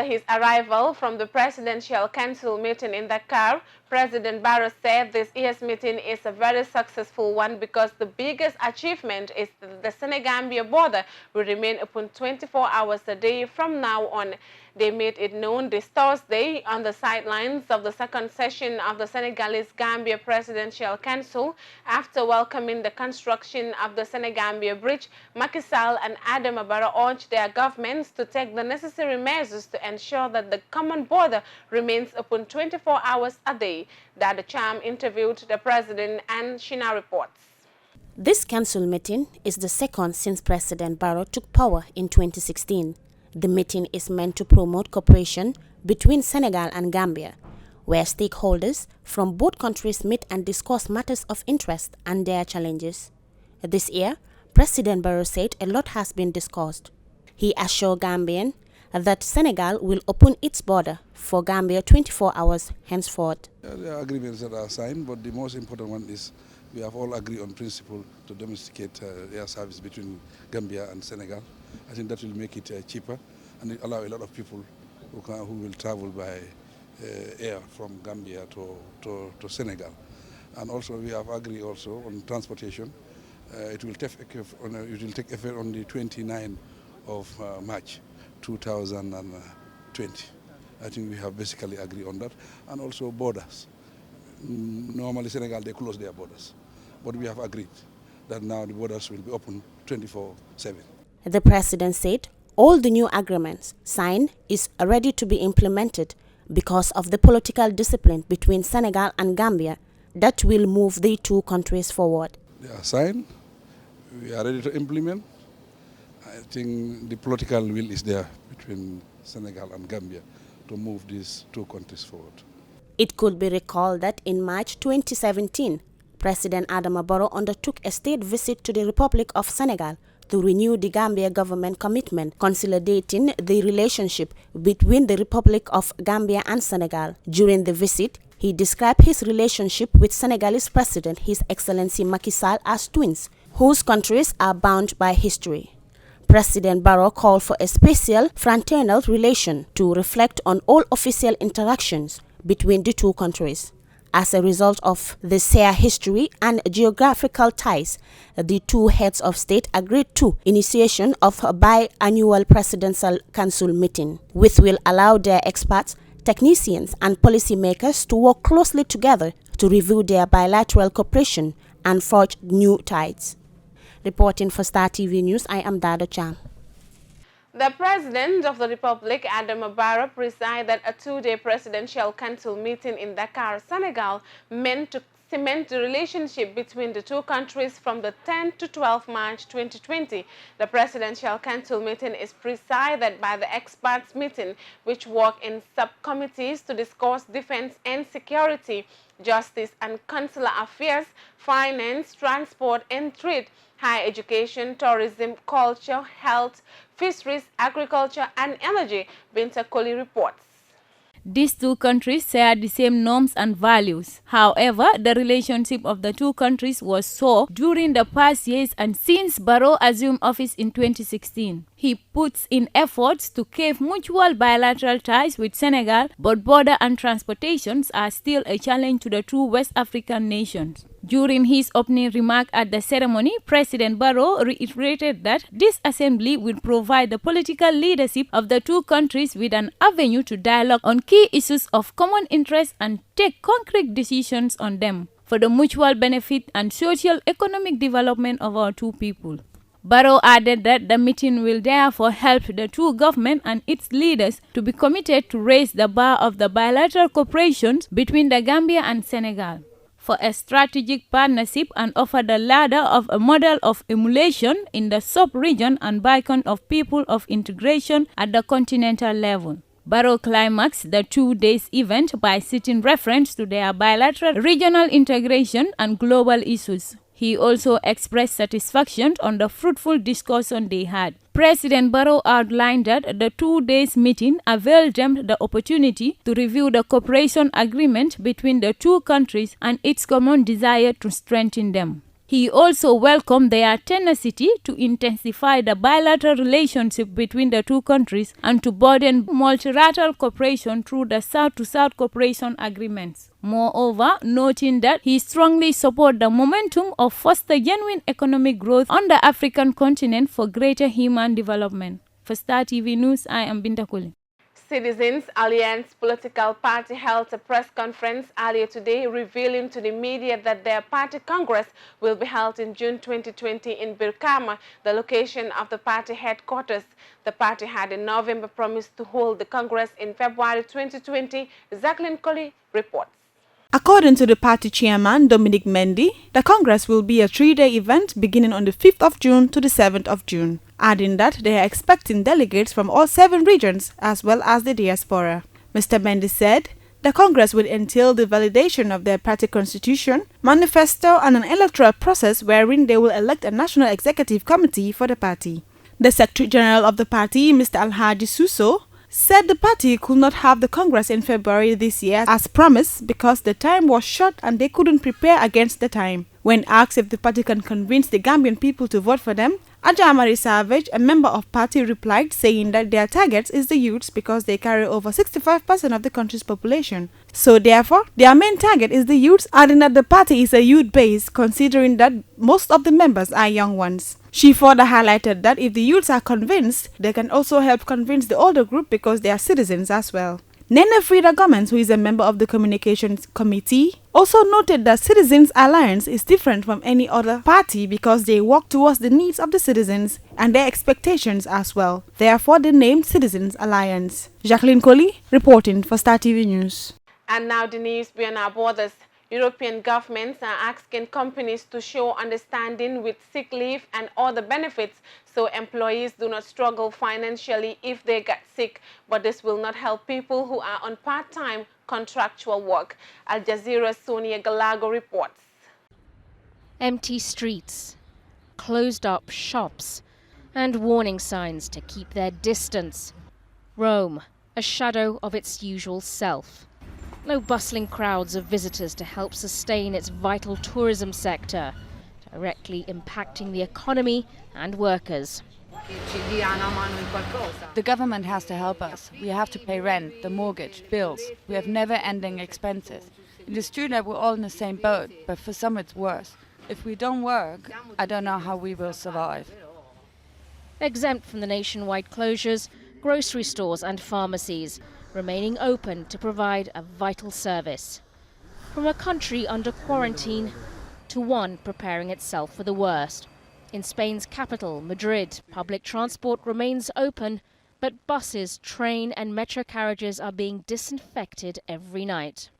his arrival from the Presidential Council meeting in Dakar, President Barrow said this year's meeting is a very successful one because the biggest achievement is that the Senegambia border will remain open 24 hours a day from now on. They made it known this Thursday on the sidelines of the second session of the Senegalese-Gambia Presidential Council. After welcoming the construction of the Senegambia Bridge, Macky Sall and Adama Barrow urged their governments to take the necessary measures to ensure that the common border remains open 24 hours a day. Dada Cham interviewed the president and Shina reports. This council meeting is the second since President Barrow took power in 2016. The meeting is meant to promote cooperation between Senegal and Gambia, where stakeholders from both countries meet and discuss matters of interest and their challenges. This year, President Barrow said a lot has been discussed. He assured Gambians that Senegal will open its border for Gambia 24 hours henceforth. There are agreements that are signed, but the most important one is we have all agreed on principle to domesticate air service between Gambia and Senegal. I think that will make it cheaper and it allow a lot of people who will travel by air from Gambia to Senegal. And also we have agreed also on transportation. It will take effect on the 29th of March 2020. I think we have basically agreed on that. And also borders. Normally Senegal, they close their borders. But we have agreed that now the borders will be open 24/7. The president said all the new agreements signed is ready to be implemented because of the political discipline between Senegal and Gambia that will move the two countries forward. They are signed. We are ready to implement. I think the political will is there between Senegal and Gambia to move these two countries forward. It could be recalled that in March 2017, President Adama Barrow undertook a state visit to the Republic of Senegal to renew the Gambia government commitment, consolidating the relationship between the Republic of Gambia and Senegal. During the visit, he described his relationship with Senegalese President His Excellency Macky Sall as twins, whose countries are bound by history. President Barrow called for a special fraternal relation to reflect on all official interactions between the two countries. As a result of the shared history and geographical ties, the two heads of state agreed to initiation of a biannual presidential council meeting, which will allow their experts, technicians and policymakers to work closely together to review their bilateral cooperation and forge new ties. Reporting for Star TV News, I am Dada Cham. The President of the Republic, Adama Barrow, presided a two-day presidential council meeting in Dakar, Senegal, meant to cement the relationship between the two countries from the 10th to 12th March 2020. The Presidential Council meeting is presided by the experts meeting, which work in subcommittees to discuss defense and security, justice and consular affairs, finance, transport and trade, higher education, tourism, culture, health, fisheries, agriculture and energy. Binta Koli reports. These two countries share the same norms and values. However, the relationship of the two countries was sour during the past years and since Barrow assumed office in 2016. He puts in efforts to keep mutual bilateral ties with Senegal, but border and transportations are still a challenge to the two West African nations. During his opening remark at the ceremony, President Barrow reiterated that this assembly will provide the political leadership of the two countries with an avenue to dialogue on key issues of common interest and take concrete decisions on them for the mutual benefit and socio-economic development of our two people. Barrow added that the meeting will therefore help the two governments and its leaders to be committed to raise the bar of the bilateral cooperation between the Gambia and Senegal for a strategic partnership and offer the ladder of a model of emulation in the sub-region and beacon of people of integration at the continental level. Barrow climaxed the 2 days event by citing reference to their bilateral regional integration and global issues. He also expressed satisfaction on the fruitful discussion they had. President Barrow outlined that the 2 days meeting availed them the opportunity to review the cooperation agreement between the two countries and its common desire to strengthen them. He also welcomed their tenacity to intensify the bilateral relationship between the two countries and to broaden multilateral cooperation through the South-to-South cooperation agreements. Moreover, noting that he strongly supports the momentum of foster genuine economic growth on the African continent for greater human development. For Star TV News, I am Binta Kuli. Citizens Alliance political party held a press conference earlier today revealing to the media that their party congress will be held in June 2020 in Birkama, the location of the party headquarters. The party had in November promised to hold the congress in February 2020. Jacqueline Colley reports. According to the party chairman, Dominic Mendy, the Congress will be a 3-day event beginning on the 5th of June to the 7th of June, adding that they are expecting delegates from all 7 regions as well as the diaspora. Mr. Mendy said the Congress will entail the validation of their party constitution, manifesto and an electoral process wherein they will elect a national executive committee for the party. The Secretary General of the party, Mr. Alhaji Suso, said the party could not have the Congress in February this year as promised because the time was short and they couldn't prepare against the time. When asked if the party can convince the Gambian people to vote for them, Ajamari Savage, a member of party, replied saying that their target is the youths because they carry over 65% of the country's population. So therefore, their main target is the youths, adding that the party is a youth base considering that most of the members are young ones. She further highlighted that if the youths are convinced, they can also help convince the older group because they are citizens as well. Nene Frida Gomez, who is a member of the Communications Committee, also noted that Citizens Alliance is different from any other party because they work towards the needs of the citizens and their expectations as well. Therefore, they named Citizens Alliance. Jacqueline Colley, reporting for Star TV News. And now the news beyond our borders. European governments are asking companies to show understanding with sick leave and other benefits so employees do not struggle financially if they get sick. But this will not help people who are on part-time contractual work. Al Jazeera's Sonia Galago reports. Empty streets, closed-up shops, and warning signs to keep their distance. Rome, a shadow of its usual self. No bustling crowds of visitors to help sustain its vital tourism sector, directly impacting the economy and workers. The government has to help us. We have to pay rent, the mortgage, bills. We have never-ending expenses. It is true that we're all in the same boat, but for some it's worse. If we don't work, I don't know how we will survive. Exempt from the nationwide closures, grocery stores and pharmacies remaining open to provide a vital service. From a country under quarantine to one preparing itself for the worst. In Spain's capital, Madrid, public transport remains open, but buses, train and metro carriages are being disinfected every night.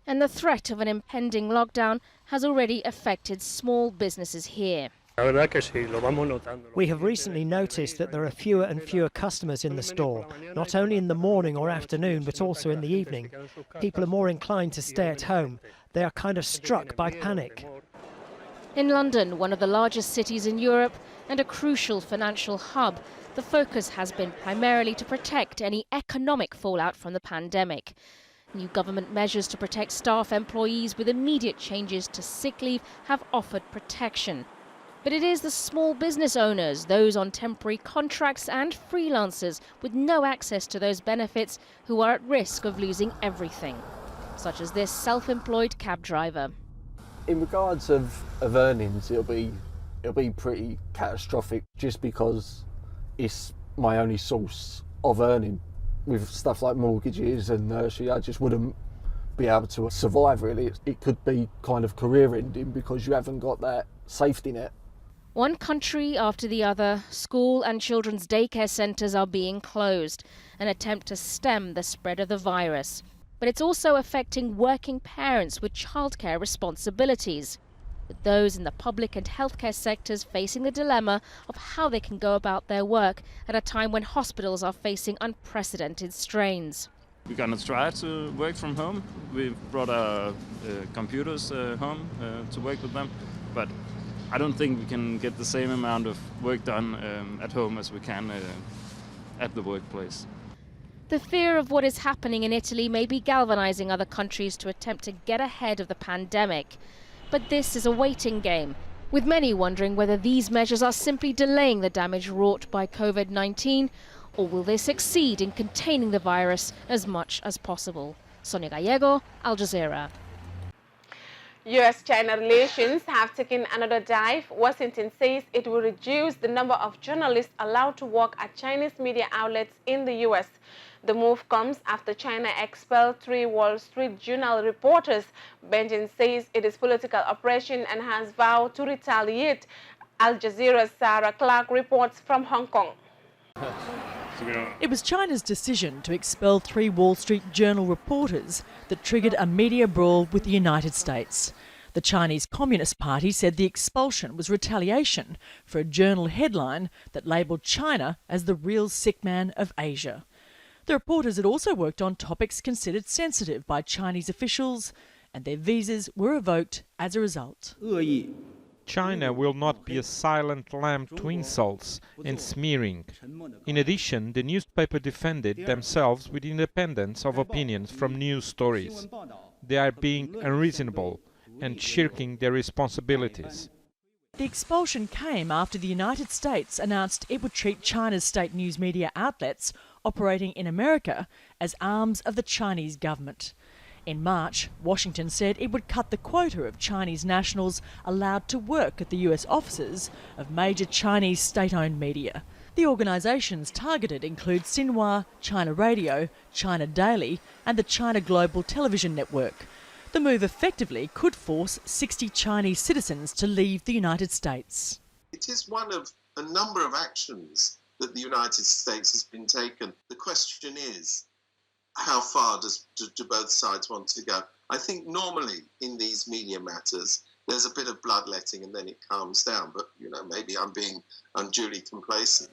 And the threat of an impending lockdown has already affected small businesses here. We have recently noticed that there are fewer and fewer customers in the store, not only in the morning or afternoon, but also in the evening. People are more inclined to stay at home. They are kind of struck by panic. In London, one of the largest cities in Europe and a crucial financial hub, the focus has been primarily to protect any economic fallout from the pandemic. New government measures to protect staff employees with immediate changes to sick leave have offered protection. But it is the small business owners, those on temporary contracts and freelancers with no access to those benefits who are at risk of losing everything, such as this self-employed cab driver. In regards of earnings, it'll be pretty catastrophic just because it's my only source of earning. With stuff like mortgages and nursery, I just wouldn't be able to survive really. It could be kind of career ending because you haven't got that safety net. One country after the other, school and children's daycare centres are being closed, an attempt to stem the spread of the virus. But it's also affecting working parents with childcare responsibilities, with those in the public and healthcare sectors facing the dilemma of how they can go about their work at a time when hospitals are facing unprecedented strains. We're going to try to work from home. We've brought our computers home to work with them, but I don't think we can get the same amount of work done at home as we can at the workplace. The fear of what is happening in Italy may be galvanizing other countries to attempt to get ahead of the pandemic. But this is a waiting game, with many wondering whether these measures are simply delaying the damage wrought by COVID-19, or will they succeed in containing the virus as much as possible. Sonia Gallego, Al Jazeera. U.S.-China relations have taken another dive. Washington says it will reduce the number of journalists allowed to work at Chinese media outlets in the U.S. The move comes after China expelled 3 Wall Street Journal reporters. Beijing says it is political oppression and has vowed to retaliate. Al Jazeera's Sarah Clark reports from Hong Kong. It was China's decision to expel 3 Wall Street Journal reporters that triggered a media brawl with the United States. The Chinese Communist Party said the expulsion was retaliation for a journal headline that labelled China as the real sick man of Asia. The reporters had also worked on topics considered sensitive by Chinese officials, and their visas were revoked as a result. China will not be a silent lamb to insults and smearing. In addition, the newspaper defended themselves with independence of opinions from news stories. They are being unreasonable and shirking their responsibilities. The expulsion came after the United States announced it would treat China's state news media outlets operating in America as arms of the Chinese government. In March, Washington said it would cut the quota of Chinese nationals allowed to work at the US offices of major Chinese state-owned media. The organisations targeted include Xinhua, China Radio, China Daily and the China Global Television Network. The move effectively could force 60 Chinese citizens to leave the United States. It is one of a number of actions that the United States has been taken. The question is, how far do both sides want to go? I think normally in these media matters, there's a bit of bloodletting and then it calms down. But, maybe I'm being unduly complacent.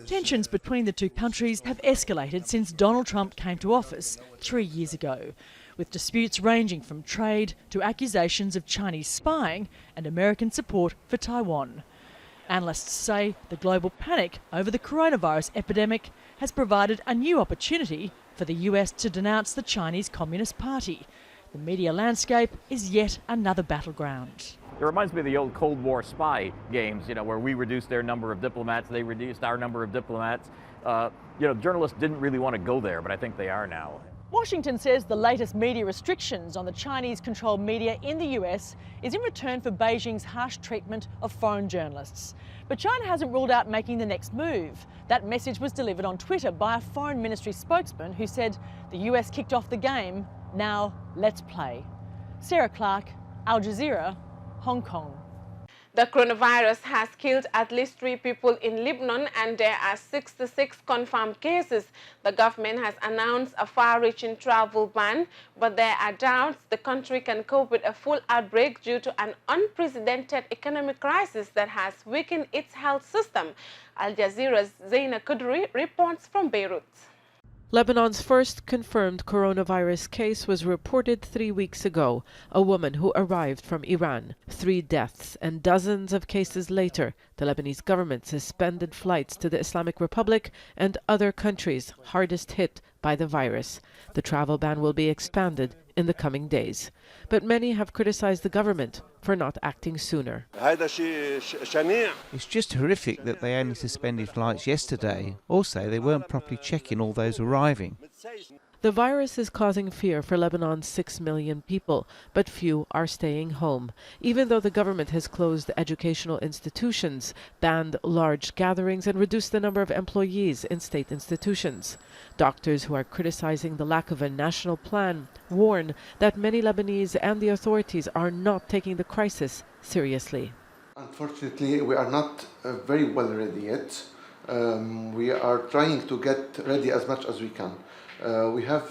Tensions between the two countries have escalated since Donald Trump came to office 3 years ago, with disputes ranging from trade to accusations of Chinese spying and American support for Taiwan. Analysts say the global panic over the coronavirus epidemic has provided a new opportunity for the US to denounce the Chinese Communist Party. The media landscape is yet another battleground. It reminds me of the old Cold War spy games, where we reduced their number of diplomats, they reduced our number of diplomats. Journalists didn't really want to go there, but I think they are now. Washington says the latest media restrictions on the Chinese-controlled media in the US is in return for Beijing's harsh treatment of foreign journalists. But China hasn't ruled out making the next move. That message was delivered on Twitter by a foreign ministry spokesman who said the US kicked off the game, now let's play. Sarah Clark, Al Jazeera, Hong Kong. The coronavirus has killed at least 3 people in Lebanon and there are 66 confirmed cases. The government has announced a far-reaching travel ban, but there are doubts the country can cope with a full outbreak due to an unprecedented economic crisis that has weakened its health system. Al Jazeera's Zaina Kudri reports from Beirut. Lebanon's first confirmed coronavirus case was reported 3 weeks ago, a woman who arrived from Iran. 3 deaths and dozens of cases later, the Lebanese government suspended flights to the Islamic Republic and other countries hardest hit by the virus. The travel ban will be expanded in the coming days. But many have criticized the government for not acting sooner. It's just horrific that they only suspended flights yesterday. Also, they weren't properly checking all those arriving. The virus is causing fear for Lebanon's 6 million people, but few are staying home. Even though the government has closed educational institutions, banned large gatherings, and reduced the number of employees in state institutions. Doctors who are criticizing the lack of a national plan warn that many Lebanese and the authorities are not taking the crisis seriously. Unfortunately, we are not very well ready yet. We are trying to get ready as much as we can. We have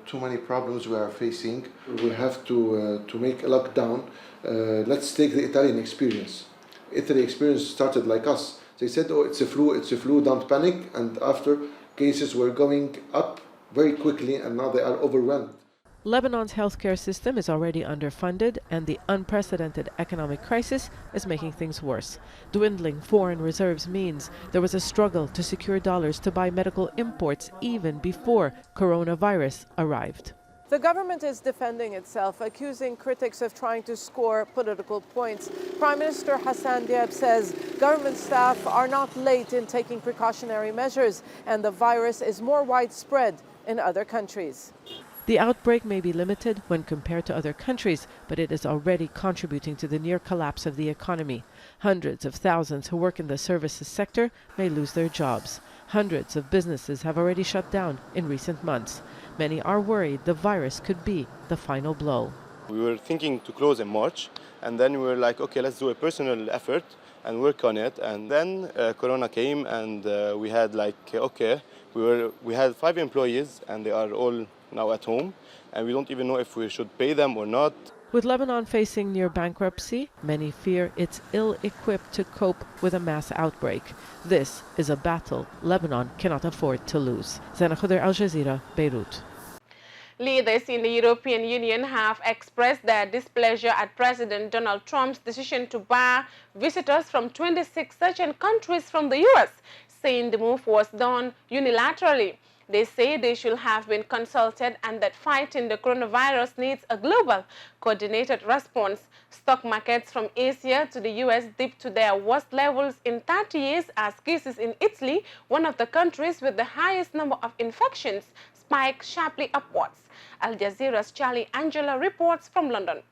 too many problems we are facing. We have to make a lockdown. Let's take the Italian experience. Italy experience started like us. They said, oh, it's a flu, don't panic. And after, cases were going up very quickly and now they are overwhelmed. Lebanon's healthcare system is already underfunded and the unprecedented economic crisis is making things worse. Dwindling foreign reserves means there was a struggle to secure dollars to buy medical imports even before coronavirus arrived. The government is defending itself, accusing critics of trying to score political points. Prime Minister Hassan Diab says government staff are not late in taking precautionary measures, and the virus is more widespread in other countries. The outbreak may be limited when compared to other countries, but it is already contributing to the near collapse of the economy. Hundreds of thousands who work in the services sector may lose their jobs. Hundreds of businesses have already shut down in recent months. Many are worried the virus could be the final blow. We were thinking to close in March, and then we were like, okay, let's do a personal effort and work on it. And then Corona came, and we had we had 5 employees, and they are all now at home, and we don't even know if we should pay them or not. With Lebanon facing near bankruptcy, many fear it's ill-equipped to cope with a mass outbreak. This is a battle Lebanon cannot afford to lose. Zena Khuder, Al Jazeera, Beirut. Leaders in the European Union have expressed their displeasure at President Donald Trump's decision to bar visitors from 26 certain countries from the U.S., saying the move was done unilaterally. They say they should have been consulted and that fighting the coronavirus needs a global, coordinated response. Stock markets from Asia to the U.S. dipped to their worst levels in 30 years as cases in Italy, one of the countries with the highest number of infections, spiked sharply upwards. Al Jazeera's Charlie Angela reports from London.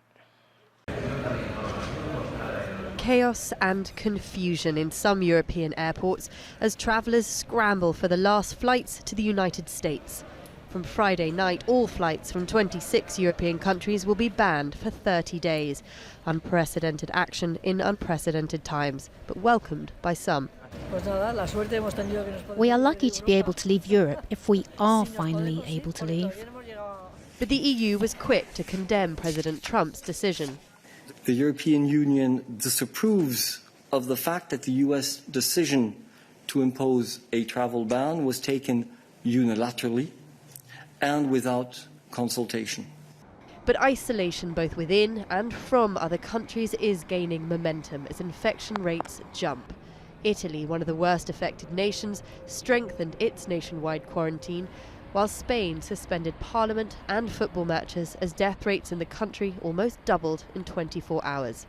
Chaos and confusion in some European airports as travellers scramble for the last flights to the United States. From Friday night, all flights from 26 European countries will be banned for 30 days. Unprecedented action in unprecedented times, but welcomed by some. We are lucky to be able to leave Europe if we are finally able to leave. But the EU was quick to condemn President Trump's decision. The European Union disapproves of the fact that the US decision to impose a travel ban was taken unilaterally and without consultation. But isolation both within and from other countries is gaining momentum as infection rates jump. Italy, one of the worst affected nations, strengthened its nationwide quarantine, while Spain suspended parliament and football matches as death rates in the country almost doubled in 24 hours.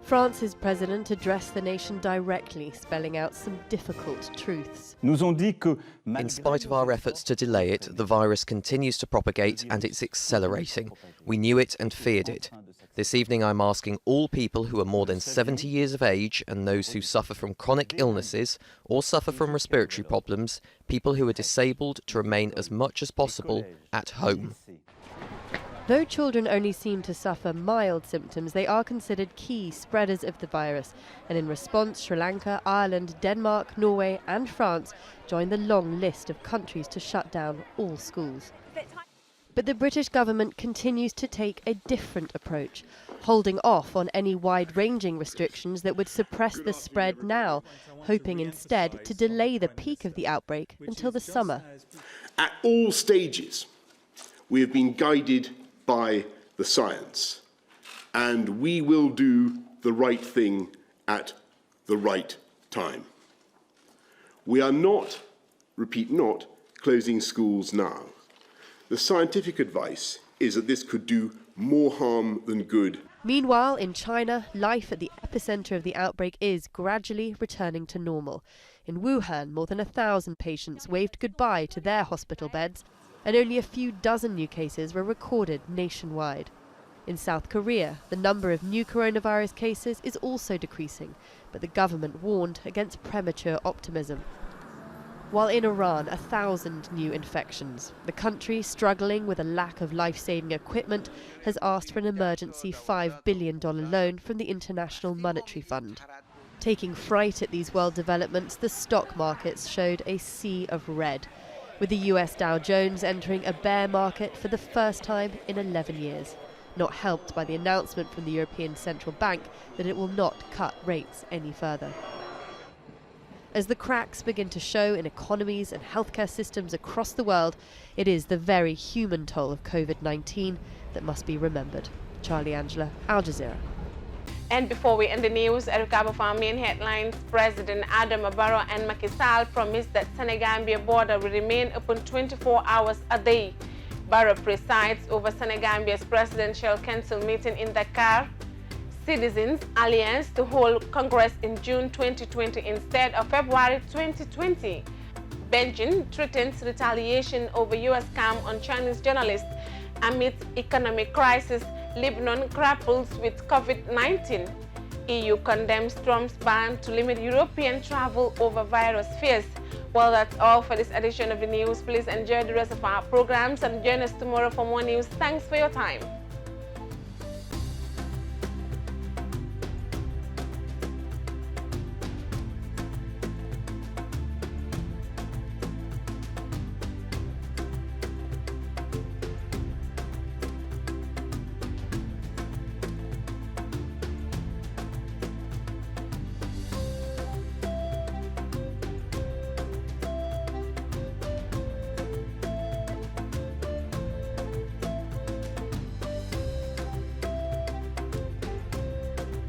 France's president addressed the nation directly, spelling out some difficult truths. In spite of our efforts to delay it, the virus continues to propagate and it's accelerating. We knew it and feared it. This evening I'm asking all people who are more than 70 years of age and those who suffer from chronic illnesses or suffer from respiratory problems, people who are disabled, to remain as much as possible at home. Though children only seem to suffer mild symptoms, they are considered key spreaders of the virus. And in response, Sri Lanka, Ireland, Denmark, Norway and France joined the long list of countries to shut down all schools. But the British government continues to take a different approach, holding off on any wide-ranging restrictions that would suppress the spread now, hoping instead to delay the peak of the outbreak until the summer. At all stages, we have been guided by the science, and we will do the right thing at the right time. We are not, repeat not, closing schools now. The scientific advice is that this could do more harm than good. Meanwhile, in China, life at the epicenter of the outbreak is gradually returning to normal. In Wuhan, more than 1,000 patients waved goodbye to their hospital beds, and only a few dozen new cases were recorded nationwide. In South Korea, the number of new coronavirus cases is also decreasing, but the government warned against premature optimism. While in Iran, 1,000 new infections. The country, struggling with a lack of life-saving equipment, has asked for an emergency $5 billion loan from the International Monetary Fund. Taking fright at these world developments, the stock markets showed a sea of red, with the US Dow Jones entering a bear market for the first time in 11 years, not helped by the announcement from the European Central Bank that it will not cut rates any further. As the cracks begin to show in economies and healthcare systems across the world, it is the very human toll of COVID-19 that must be remembered. Charlie Angela, Al Jazeera. And before we end the news, a recap of our main headlines. President Adama Barrow and Macky Sall promised that Senegambia border will remain open 24 hours a day. Barrow presides over Senegambia's presidential council meeting in Dakar. Citizens Alliance to hold Congress in June 2020 instead of February 2020. Beijing threatens retaliation over U.S. scam on Chinese journalists. Amid economic crisis, Lebanon grapples with COVID-19. EU condemns Trump's ban to limit European travel over virus fears. Well, that's all for this edition of the news. Please enjoy the rest of our programs and join us tomorrow for more news. Thanks for your time.